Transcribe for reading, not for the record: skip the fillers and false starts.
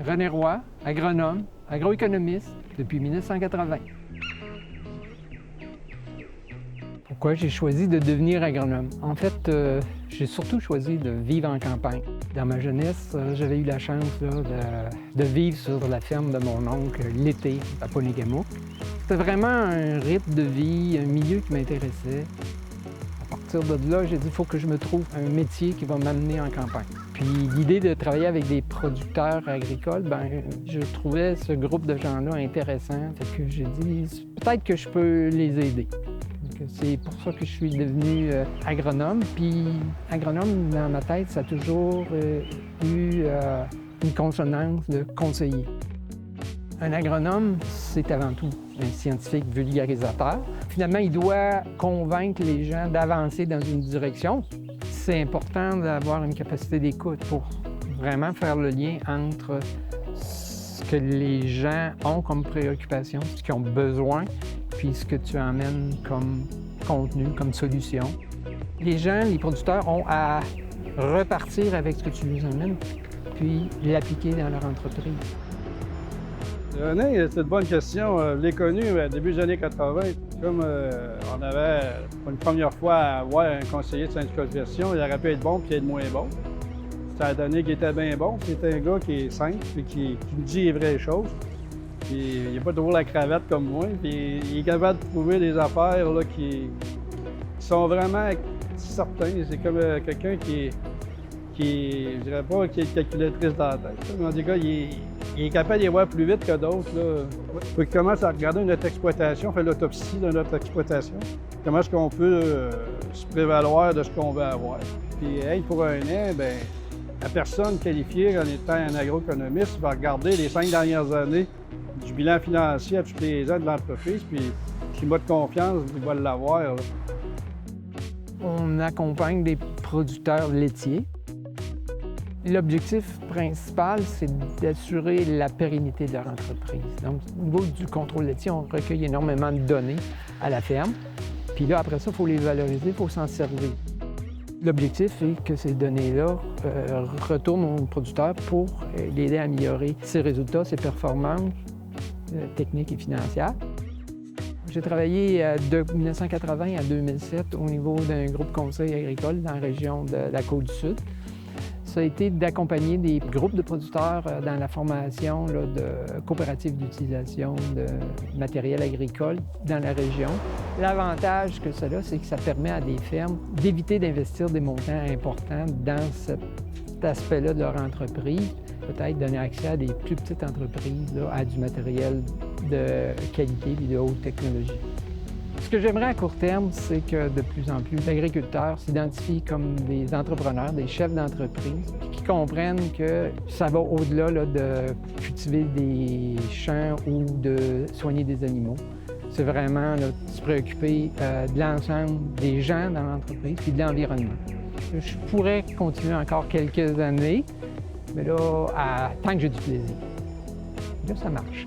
René Roy, agronome, agroéconomiste depuis 1980. Pourquoi j'ai choisi de devenir agronome? En fait, j'ai surtout choisi de vivre en campagne. Dans ma jeunesse, j'avais eu la chance de vivre sur la ferme de mon oncle l'été à Polygamo. C'était vraiment un rythme de vie, un milieu qui m'intéressait. À partir de là, j'ai dit qu'il faut que je me trouve un métier qui va m'amener en campagne. Puis l'idée de travailler avec des producteurs agricoles, je trouvais ce groupe de gens-là intéressant. Fait que j'ai dit peut-être que je peux les aider. C'est pour ça que je suis devenu agronome. Puis agronome, dans ma tête, ça a toujours eu une consonance de conseiller. Un agronome, c'est avant tout un scientifique vulgarisateur. Finalement, il doit convaincre les gens d'avancer dans une direction. C'est important d'avoir une capacité d'écoute pour vraiment faire le lien entre ce que les gens ont comme préoccupation, ce qu'ils ont besoin, puis ce que tu emmènes comme contenu, comme solution. Les gens, les producteurs, ont à repartir avec ce que tu leur amènes, puis l'appliquer dans leur entreprise. René, c'est une bonne question. Je l'ai connu début des années 80. Comme on avait pour une première fois à avoir un conseiller de syndicat de gestion, il aurait pu être bon puis être moins bon. Ça a donné qu'il était bien bon. C'était un gars qui est simple et qui me dit les vraies choses. Puis, il n'a pas toujours la cravate comme moi. Puis, il est capable de trouver des affaires là, qui sont vraiment certaines. C'est comme quelqu'un qui je dirais pas qui est calculatrice dans la tête. Mais en tout cas, il est capable d'y voir plus vite que d'autres. Il faut qu'il commence à regarder notre exploitation, faire l'autopsie de notre exploitation. Comment est-ce qu'on peut se prévaloir de ce qu'on veut avoir. Puis, pour un an, la personne qualifiée en étant un agroéconomiste va regarder les 5 dernières années du bilan financier à tous les ans de l'entreprise, puis s'il m'a de confiance, il va l'avoir. Là. On accompagne des producteurs laitiers. L'objectif principal, c'est d'assurer la pérennité de leur entreprise. Donc, au niveau du contrôle laitier, on recueille énormément de données à la ferme. Puis là, après ça, il faut les valoriser, il faut s'en servir. L'objectif est que ces données-là retournent aux producteurs pour l'aider à améliorer ses résultats, ses performances techniques et financières. J'ai travaillé de 1980 à 2007 au niveau d'un groupe conseil agricole dans la région de la Côte-du-Sud. Ça a été d'accompagner des groupes de producteurs dans la formation de coopératives d'utilisation de matériel agricole dans la région. L'avantage que cela, c'est que ça permet à des fermes d'éviter d'investir des montants importants dans cet aspect-là de leur entreprise, peut-être donner accès à des plus petites entreprises à du matériel de qualité et de haute technologie. Ce que j'aimerais à court terme, c'est que de plus en plus d'agriculteurs s'identifient comme des entrepreneurs, des chefs d'entreprise, qui comprennent que ça va au-delà de cultiver des champs ou de soigner des animaux. C'est vraiment se préoccuper de l'ensemble des gens dans l'entreprise et de l'environnement. Je pourrais continuer encore quelques années, mais là, tant que j'ai du plaisir. Là, ça marche.